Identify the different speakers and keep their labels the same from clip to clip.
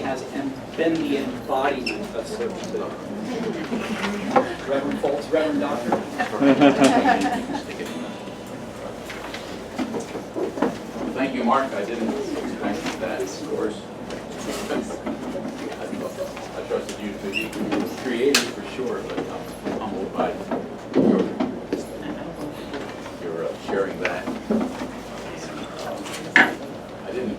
Speaker 1: has been the embodiment of servanthood. Reverend Foltz, Reverend Doctor.
Speaker 2: Thank you, Mark. I didn't expect that, of course. I trusted you to be creative for sure, but I'm humbled by your sharing that. I didn't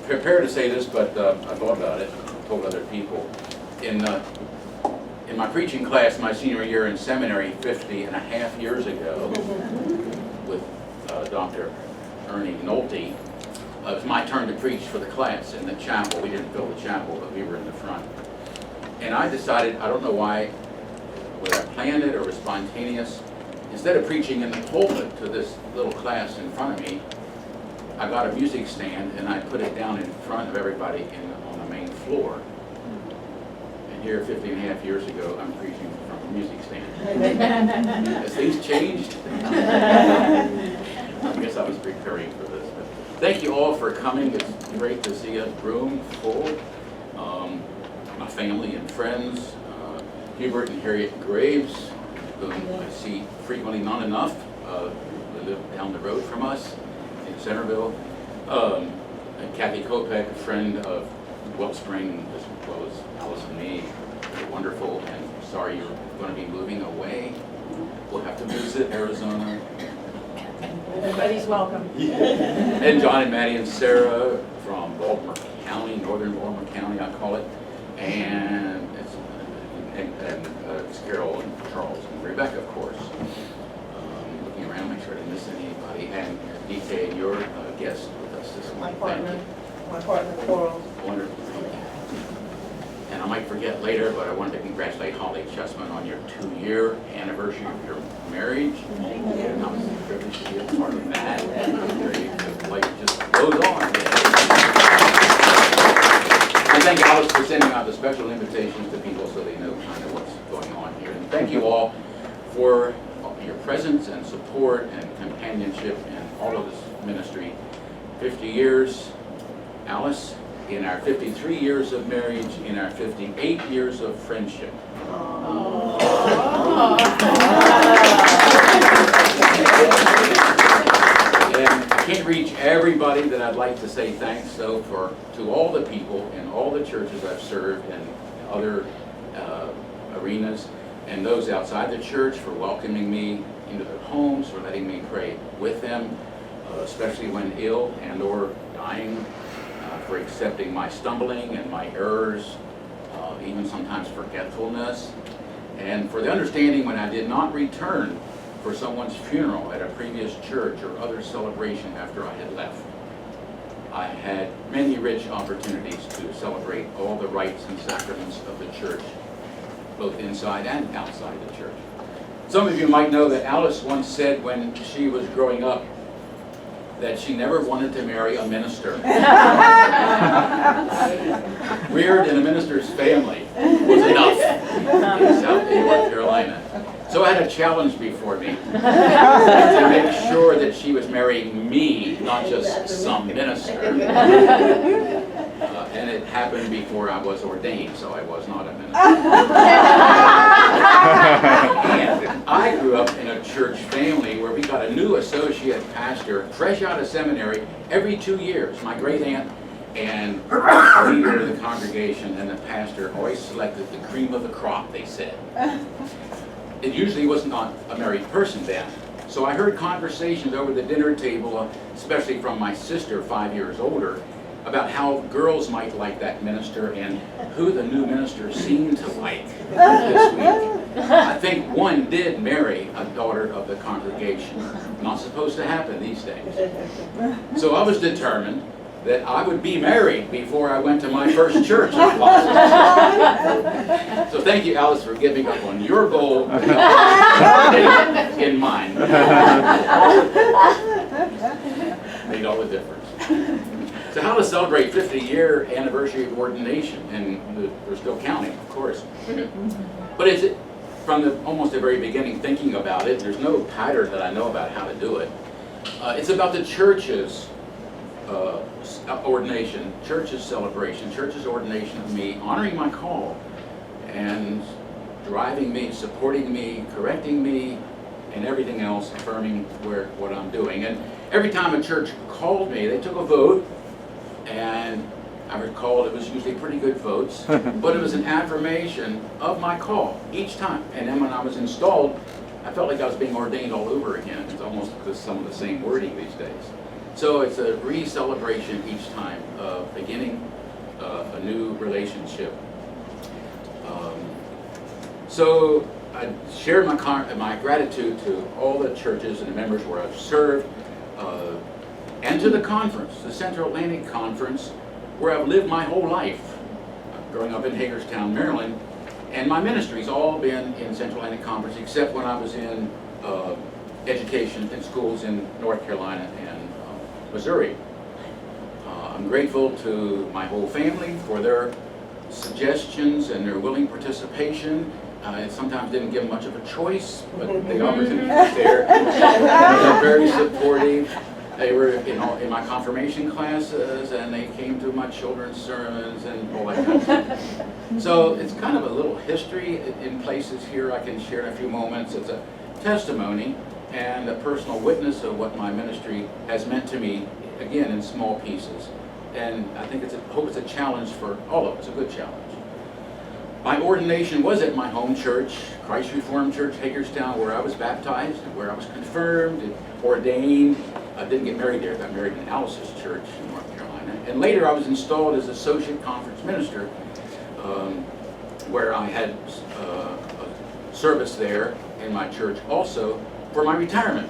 Speaker 2: prepare to say this, but I thought about it, told other people. In my preaching class my senior year in seminary 50.5 years ago with Dr. Ernie Nolte, it was my turn to preach for the class in the chapel. We didn't fill the chapel, but we were in the front. And I decided, I don't know why, whether I planned it or was spontaneous, instead of preaching in the pulpit to this little class in front of me, I got a music stand and I put it down in front of everybody on the main floor. And here 50.5 years ago, I'm preaching from a music stand. Has things changed? I guess I was preparing for this. But thank you all for coming. It's great to see a room full. My family and friends, Hubert and Harriet Graves, whom I see frequently, not enough. They live down the road from us in Centreville. And Kathy Kopek, a friend of Wellspring, as well as Alice and me. They're wonderful, and sorry you're going to be moving away. We'll have to visit Arizona.
Speaker 3: Everybody's welcome.
Speaker 2: And John and Maddie and Sarah from Baltimore County, northern Baltimore County, I call it. And it's Carol and Charles and Rebecca, of course. Looking around, make sure I didn't miss anybody. And DK, your guest with us this morning.
Speaker 3: My partner, Coral.
Speaker 2: Wonderful. And I might forget later, but I wanted to congratulate Holly Chessman on your 2-year anniversary of your marriage. And I was privileged to be a part of that. Life just goes on. I thank Alice for sending out the special invitations to people so they know kind of what's going on here. And thank you all for your presence and support and companionship in all of this ministry. 50 years, Alice, in our 53 years of marriage, in our 58 years of friendship. And I can't reach everybody that I'd like to say thanks, so to all the people in all the churches I've served and other arenas, and those outside the church for welcoming me into their homes, for letting me pray with them, especially when ill and or dying, for accepting my stumbling and my errors, even sometimes forgetfulness, and for the understanding when I did not return for someone's funeral at a previous church or other celebration after I had left. I had many rich opportunities to celebrate all the rites and sacraments of the church, both inside and outside the church. Some of you might know that Alice once said when she was growing up that she never wanted to marry a minister. Reared in a minister's family was enough in North Carolina. So I had a challenge before me to make sure that she was marrying me, not just some minister. And it happened before I was ordained, so I was not a minister. And I grew up in a church family where we got a new associate pastor, fresh out of seminary, every 2 years. My great aunt and the leader of the congregation and the pastor always selected the cream of the crop, they said. It usually was not a married person then. So I heard conversations over the dinner table, especially from my sister, 5 years older, about how girls might like that minister and who the new minister seemed to like this week. I think one did marry a daughter of the congregation. Not supposed to happen these days. So I was determined that I would be married before I went to my first church. So thank you, Alice, for giving up on your goal in mine. Made all the difference. So how to celebrate 50-year anniversary of ordination, and we're still counting, of course. But it's from almost the very beginning thinking about it. There's no pattern that I know about how to do it. It's about the church's ordination, church's celebration, church's ordination of me, honoring my call, and driving me, supporting me, correcting me, and everything else, affirming what I'm doing. And every time a church called me, they took a vote, and I recall it was usually pretty good votes, but it was an affirmation of my call each time. And then when I was installed, I felt like I was being ordained all over again. It's almost some of the same wording these days. So it's a re-celebration each time of beginning a new relationship. So I shared my gratitude to all the churches and the members where I've served, and to the conference, the Central Atlantic Conference, where I've lived my whole life, growing up in Hagerstown, Maryland. And my ministry's all been in Central Atlantic Conference, except when I was in education in schools in North Carolina and Missouri. I'm grateful to my whole family for their suggestions and their willing participation. I sometimes didn't give much of a choice, but the opportunity was there. They're very supportive. They were in my confirmation classes, and they came to my children's sermons and all that kind of stuff. So it's kind of a little history in places here I can share in a few moments. It's a testimony and a personal witness of what my ministry has meant to me, again, in small pieces. And I think hope it's a challenge for all of us, a good challenge. My ordination was at my home church, Christ Reformed Church, Hagerstown, where I was baptized and where I was confirmed and ordained. I didn't get married there. I got married in Alice's church in North Carolina. And later I was installed as associate conference minister, where I had a service there in my church also for my retirement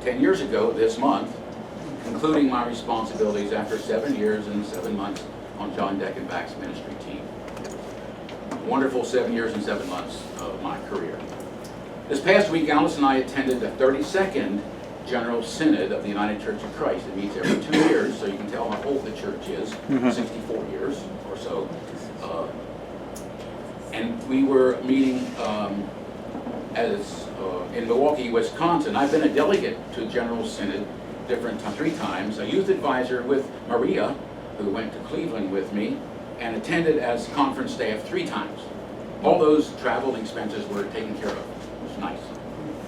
Speaker 2: 10 years ago this month, concluding my responsibilities after 7 years and 7 months on John Deckenbach's ministry team. Wonderful 7 years and 7 months of my career. This past week, Alice and I attended the 32nd General Synod of the United Church of Christ. It meets every 2 years, so you can tell how old the church is, 64 years or so. And we were meeting in Milwaukee, Wisconsin. I've been a delegate to General Synod 3 times, a youth advisor with Maria, who went to Cleveland with me, and attended as conference staff 3 times. All those travel expenses were taken care of. It was nice.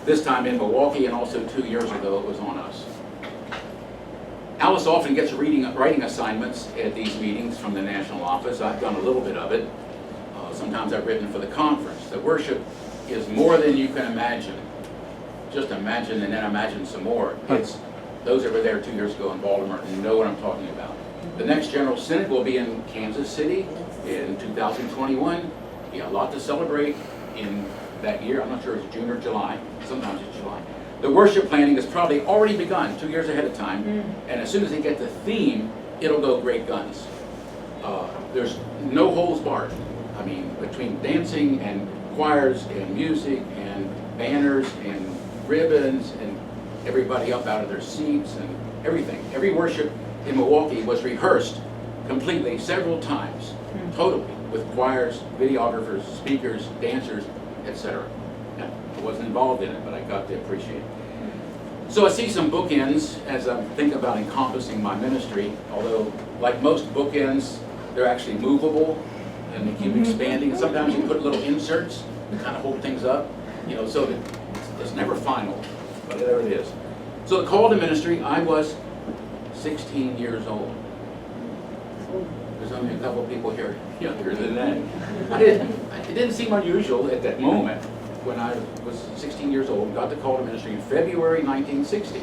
Speaker 2: This time in Milwaukee, and also 2 years ago, it was on us. Alice often gets writing assignments at these meetings from the national office. I've done a little bit of it. Sometimes I've written for the conference. The worship is more than you can imagine. Just imagine and then imagine some more. It's those that were there 2 years ago in Baltimore know what I'm talking about. The next General Synod will be in Kansas City in 2021. We have a lot to celebrate in that year. I'm not sure it's June or July. Sometimes it's July. The worship planning has probably already begun 2 years ahead of time. And as soon as they get the theme, it'll go great guns. There's no holes barred. I mean, between dancing and choirs and music and banners and ribbons and everybody up out of their seats and everything. Every worship in Milwaukee was rehearsed completely several times, totally, with choirs, videographers, speakers, dancers, etc. I wasn't involved in it, but I got to appreciate it. So I see some bookends as I think about encompassing my ministry, although like most bookends, they're actually movable and they keep expanding. And sometimes you put little inserts to kind of hold things up, so that it's never final, but there it is. So the call to ministry, I was 16 years old. There's only a couple of people here younger than that. It didn't seem unusual at that moment when I was 16 years old, got the call to ministry in February 1960.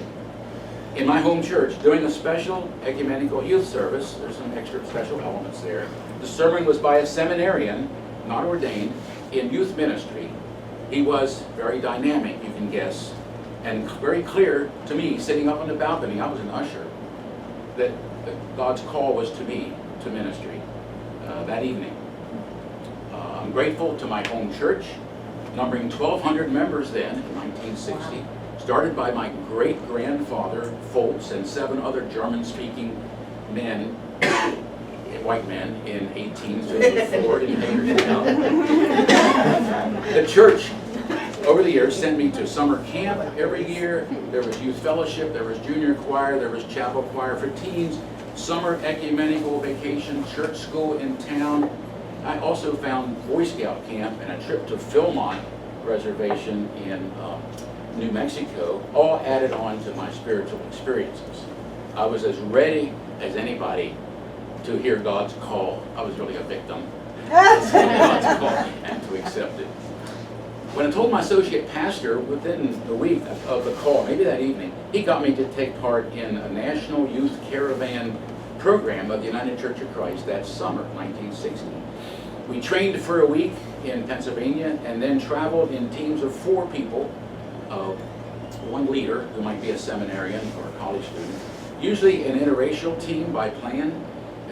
Speaker 2: In my home church, doing a special ecumenical youth service. There's some extra special elements there. The sermon was by a seminarian, not ordained, in youth ministry. He was very dynamic, you can guess, and very clear to me, sitting up on the balcony, I was an usher, that God's call was to me, to ministry, that evening. I'm grateful to my home church, numbering 1,200 members then in 1960, started by my great-grandfather, Foltz, and 7 other German-speaking men, white men, in 1854 in Hagerstown. The church over the years, sent me to summer camp every year. There was youth fellowship, there was junior choir, there was chapel choir for teens, summer ecumenical vacation, church school in town. I also found Boy Scout camp and a trip to Philmont Reservation in New Mexico, all added on to my spiritual experiences. I was as ready as anybody to hear God's call. I was really a victim of God's call and to accept it. When I told my associate pastor within the week of the call, maybe that evening, he got me to take part in a national youth caravan program of the United Church of Christ that summer, 1960. We trained for a week in Pennsylvania and then traveled in teams of 4 people, one leader who might be a seminarian or a college student, usually an interracial team by plan,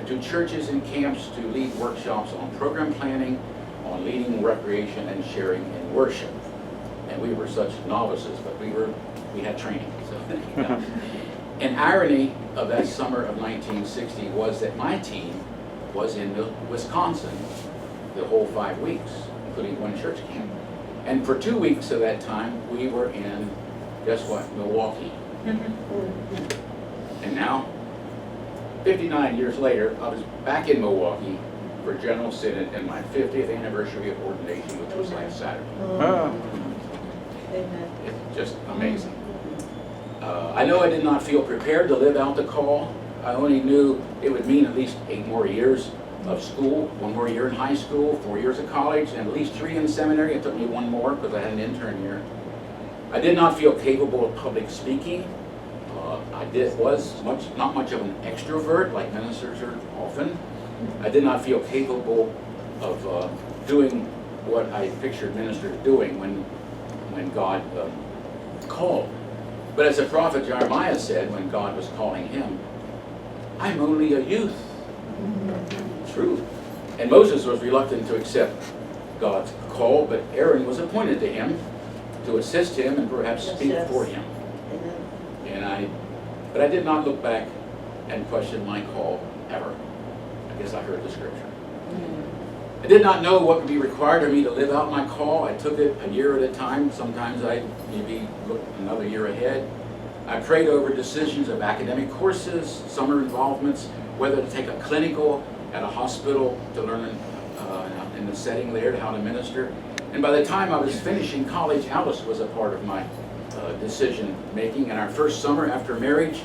Speaker 2: to churches and camps to lead workshops on program planning, on leading recreation and sharing in worship. And we were such novices, but we had training. So, An irony of that summer of 1960 was that my team was in Wisconsin the whole 5 weeks, including one church camp. And for 2 weeks of that time, we were in, guess what, Milwaukee. And now, 59 years later, I was back in Milwaukee for General Synod and my 50th anniversary of ordination, which was last Saturday.
Speaker 3: Amen.
Speaker 2: It's just amazing. I know I did not feel prepared to live out the call. I only knew it would mean at least 8 more years of school, 1 more year in high school, 4 years of college, and at least 3 in seminary. It took me 1 more because I had an intern year. I did not feel capable of public speaking. Not much of an extrovert like ministers are often. I did not feel capable of doing what I pictured ministers doing when God called. But as the prophet Jeremiah said when God was calling him, I'm only a youth. True. And Moses was reluctant to accept God's call, but Aaron was appointed to him to assist him and perhaps speak for him. But I did not look back and question my call ever. I guess I heard the scripture. I did not know what would be required of me to live out my call. I took it a year at a time. Sometimes I maybe looked another year ahead. I prayed over decisions of academic courses, summer involvements, whether to take a clinical at a hospital to learn in the setting there how to minister. And by the time I was finishing college, Alice was a part of my decision making. And our first summer after marriage,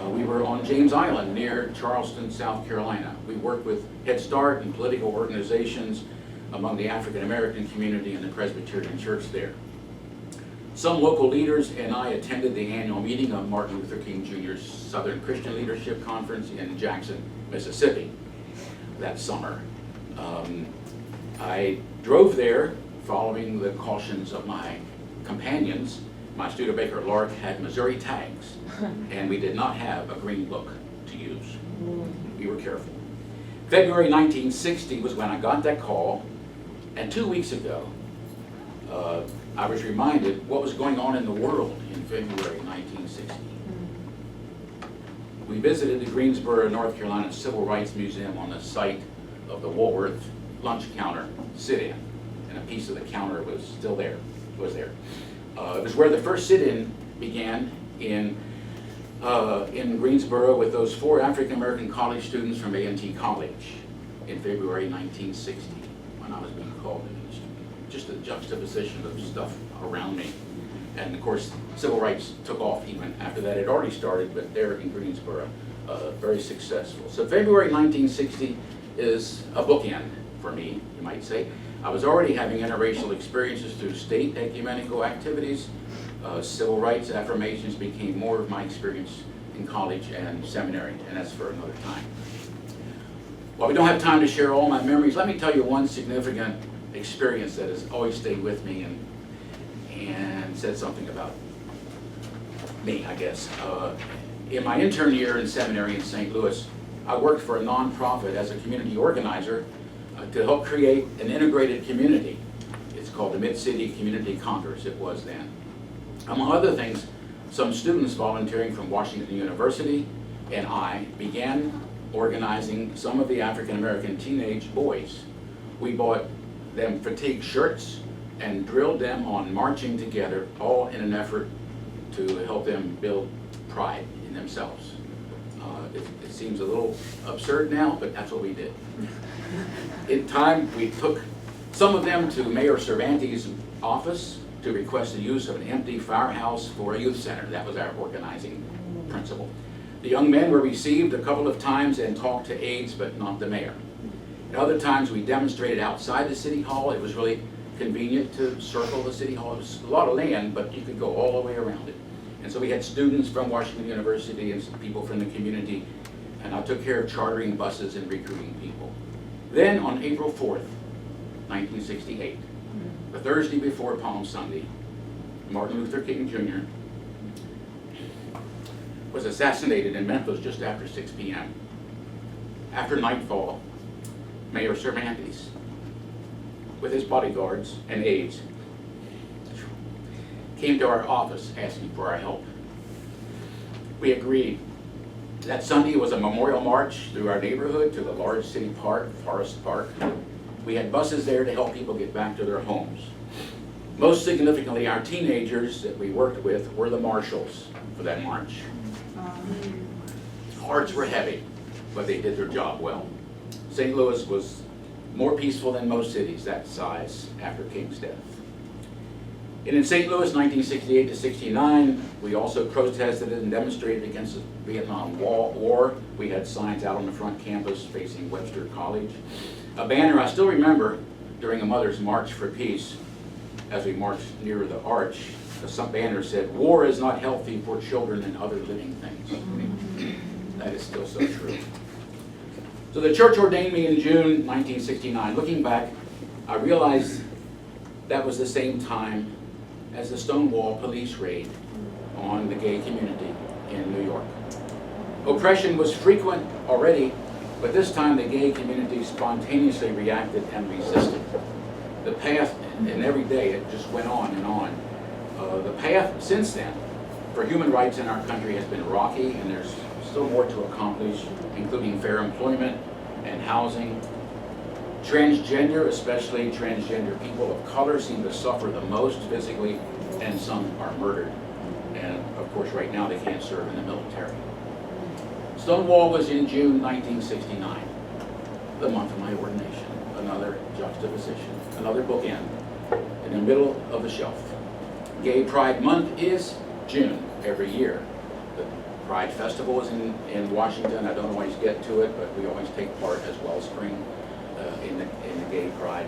Speaker 2: we were on James Island near Charleston, South Carolina. We worked with Head Start and political organizations among the African American community and the Presbyterian Church there. Some local leaders and I attended the annual meeting of Martin Luther King Jr.'s Southern Christian Leadership Conference in Jackson, Mississippi that summer. I drove there following the cautions of my companions. My Studebaker Lark had Missouri tags, and we did not have a green book to use. We were careful. February 1960 was when I got that call, and 2 weeks ago, I was reminded what was going on in the world in February 1960. We visited the Greensboro, North Carolina Civil Rights Museum on the site of the Woolworth lunch counter sit-in, and a piece of the counter was still there. It was where the first sit-in began in Greensboro with those 4 African American college students from A&T College in February 1960 when I was being called to ministry. Just a juxtaposition of stuff around me. And of course, civil rights took off even after that. It had already started, but there in Greensboro, very successful. So February 1960 is a bookend for me, you might say. I was already having interracial experiences through state ecumenical activities. Civil rights affirmations became more of my experience in college and seminary, and that's for another time. While we don't have time to share all my memories, let me tell you one significant experience that has always stayed with me and said something about me, I guess. In my intern year in seminary in St. Louis, I worked for a nonprofit as a community organizer to help create an integrated community. It's called the Mid-City Community Congress, it was then. Among other things, some students volunteering from Washington University and I began organizing some of the African American teenage boys. We bought them fatigue shirts and drilled them on marching together, all in an effort to help them build pride in themselves. It seems a little absurd now, but that's what we did. In time, we took some of them to Mayor Cervantes' office to request the use of an empty firehouse for a youth center. That was our organizing principle. The young men were received a couple of times and talked to aides, but not the mayor. At other times, we demonstrated outside the city hall. It was really convenient to circle the city hall. It was a lot of land, but you could go all the way around it. And so we had students from Washington University and some people from the community, and I took care of chartering buses and recruiting people. Then on April 4th, 1968, the Thursday before Palm Sunday, Martin Luther King Jr. was assassinated in Memphis just after 6 p.m. After nightfall, Mayor Cervantes, with his bodyguards and aides, came to our office asking for our help. We agreed. That Sunday was a memorial march through our neighborhood to the large city park, Forest Park. We had buses there to help people get back to their homes. Most significantly, our teenagers that we worked with were the marshals for that march. Hearts were heavy, but they did their job well. St. Louis was more peaceful than most cities that size after King's death. And in St. Louis, 1968 to 69, we also protested and demonstrated against the Vietnam War. We had signs out on the front campus facing Webster College. A banner I still remember during a Mother's March for Peace, as we marched near the arch, some banner said, "War is not healthy for children and other living things." That is still so true. So the church ordained me in June 1969. Looking back, I realized that was the same time as the Stonewall police raid on the gay community in New York. Oppression was frequent already, but this time the gay community spontaneously reacted and resisted. The path, and every day it just went on and on. The path since then for human rights in our country has been rocky, and there's still more to accomplish, including fair employment and housing. Transgender, especially transgender people of color, seem to suffer the most physically, and some are murdered. And of course, right now they can't serve in the military. Stonewall was in June 1969, the month of my ordination. Another juxtaposition, another bookend in the middle of the shelf. Gay Pride Month is June every year. The Pride Festival is in Washington. I don't always get to it, but we always take part as Wellspring in the gay pride,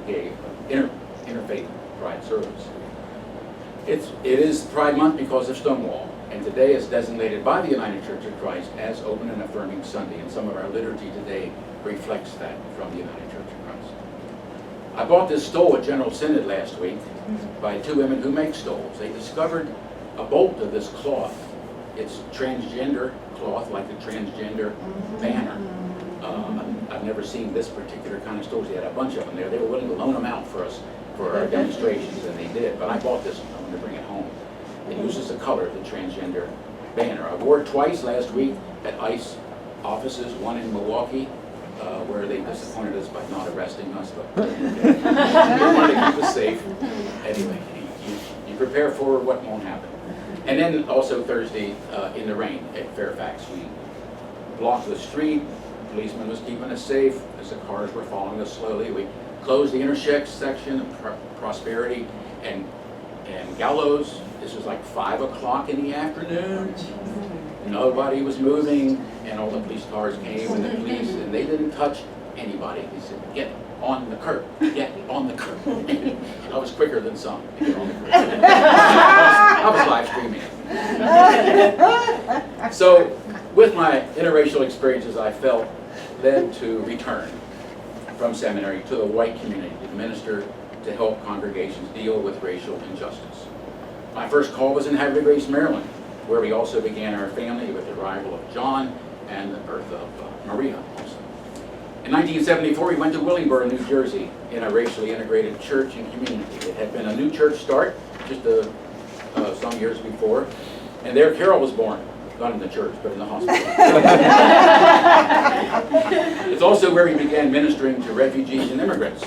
Speaker 2: interfaith pride service. It is Pride Month because of Stonewall, and today is designated by the United Church of Christ as Open and Affirming Sunday, and some of our liturgy today reflects that from the United Church of Christ. I bought this stole at General Synod last week by two women who make stoles. They discovered a bolt of this cloth. It's transgender cloth, like the transgender banner. I've never seen this particular kind of stoles. They had a bunch of them there. They were willing to loan them out for us for our demonstrations, and they did. But I bought this one. I wanted to bring it home. It uses the color of the transgender banner. I wore it twice last week at ICE offices, one in Milwaukee, where they disappointed us by not arresting us, but they wanted to keep us safe. Anyway, you prepare for what won't happen. And then also Thursday in the rain at Fairfax, we blocked the street. The policeman was keeping us safe as the cars were following us slowly. We closed the intersection of Prosperity and Gallows. This was like 5 o'clock in the afternoon. Nobody was moving, and all the police cars came, and the police, and they didn't touch anybody. They said, "Get on the curb, get on the curb." I was quicker than some to get on the curb. I was live streaming. So, with my interracial experiences, I felt led to return from seminary to the white community to minister to help congregations deal with racial injustice. My first call was in Havre de Grace, Maryland, where we also began our family with the arrival of John and the birth of Maria also. In 1974, we went to Willingboro, New Jersey, in a racially integrated church and community. It had been a new church start just some years before, and there Carol was born. Not in the church, but in the hospital. It's also where we began ministering to refugees and immigrants.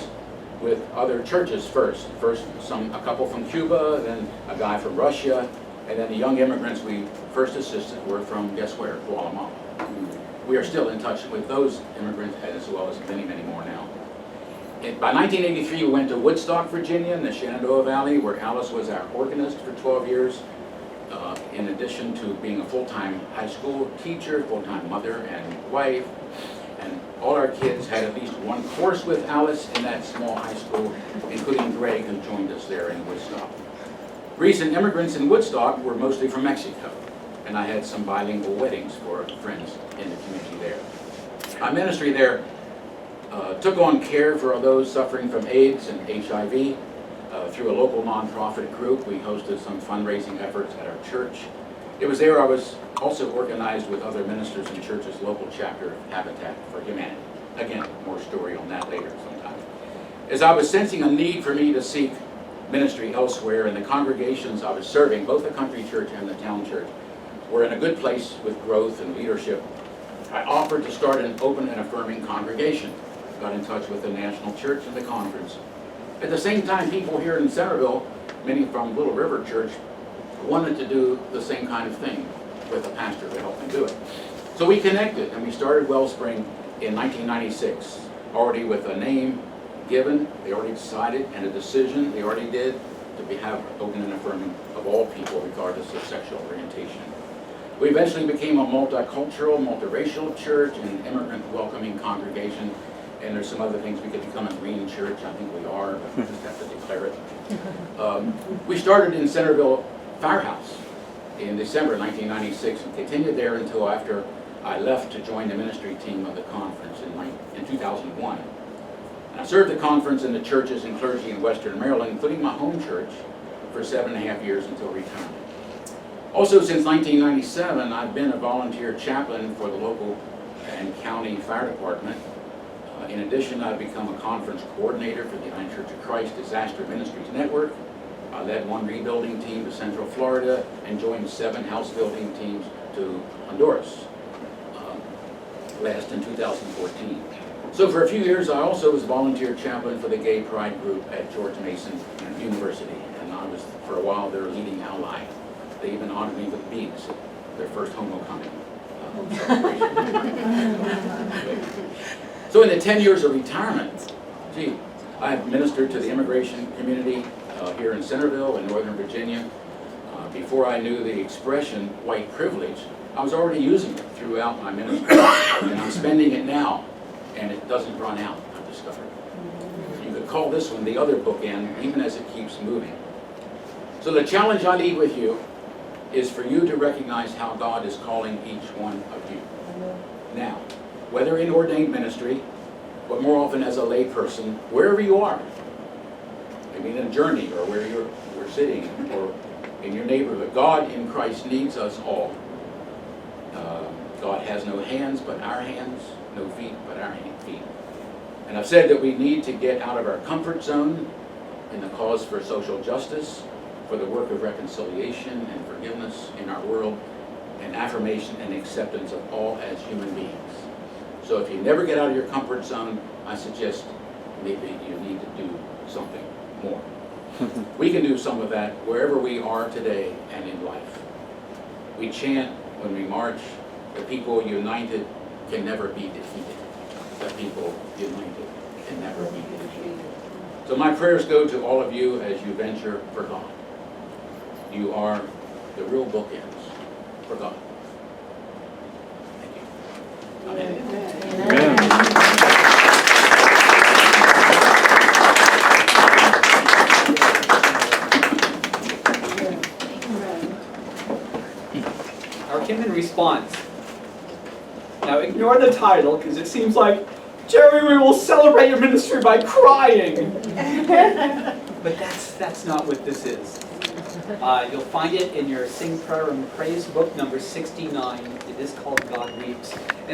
Speaker 2: with other churches first. First, a couple from Cuba, then a guy from Russia, and then the young immigrants we first assisted were from, guess where, Guatemala. We are still in touch with those immigrants as well as many, many more now. By 1983, we went to Woodstock, Virginia, in the Shenandoah Valley, where Alice was our organist for 12 years, in addition to being a full-time high school teacher, full-time mother and wife. And all our kids had at least one course with Alice in that small high school, including Greg, who joined us there in Woodstock. Recent immigrants in Woodstock were mostly from Mexico, and I had some bilingual weddings for friends in the community there. Our ministry there took on care for those suffering from AIDS and HIV through a local nonprofit group. We hosted some fundraising efforts at our church. It was there I was also organized with other ministers and churches' local chapter of Habitat for Humanity. Again, more story on that later sometime. As I was sensing a need for me to seek ministry elsewhere, and the congregations I was serving, both the country church and the town church, were in a good place with growth and leadership, I offered to start an open and affirming congregation. Got in touch with the national church and the conference. At the same time, people here in Centreville, many from Little River Church, wanted to do the same kind of thing with a pastor to help them do it. So we connected and we started Wellspring in 1996, already with a name given, they already decided, and a decision they already did to have open and affirming of all people regardless of sexual orientation. We eventually became a multicultural, multiracial church and immigrant welcoming congregation, and there's some other things we could become a green church. I think we are, but we just have to declare it. We started in Centreville Firehouse in December 1996 and continued there until after I left to join the ministry team of the conference in 2001. And I served the conference and the churches and clergy in Western Maryland, including my home church, for 7.5 years until retirement. Also, since 1997, I've been a volunteer chaplain for the local and county fire department. In addition, I've become a conference coordinator for the United Church of Christ Disaster Ministries Network. I led one rebuilding team to Central Florida and joined 7 house building teams to Honduras, last in 2014. So for a few years, I also was volunteer chaplain for the Gay Pride group at George Mason University, and I was, for a while, their leading ally. They even honored me with beads at their first homecoming celebration. So in the 10 years of retirement, I have ministered to the immigration community here in Centreville and Northern Virginia. Before I knew the expression white privilege, I was already using it throughout my ministry, and I'm spending it now, and it doesn't run out, I've discovered. You could call this one the other bookend, even as it keeps moving. So the challenge I leave with you is for you to recognize how God is calling each one of you. Now, whether in ordained ministry, but more often as a lay person, wherever you are, maybe in a journey or where you're sitting or in your neighborhood, God in Christ needs us all. God has no hands but our hands, no feet but our feet. And I've said that we need to get out of our comfort zone in the cause for social justice, for the work of reconciliation and forgiveness in our world, and affirmation and acceptance of all as human beings. So if you never get out of your comfort zone, I suggest maybe you need to do something more. We can do some of that wherever we are today and in life. We chant when we march, the people united can never be defeated. The people united can never be defeated. So my prayers go to all of you as you venture for God. You are the real bookends for God. Thank you. Amen.
Speaker 4: Amen.
Speaker 1: Our hymn in response. Now ignore the title, because it seems like, Jerry, we will celebrate your ministry by crying. But that's not what this is. You'll find it in your Sing Prayer and Praise book, number 69. It is called God Weeps. And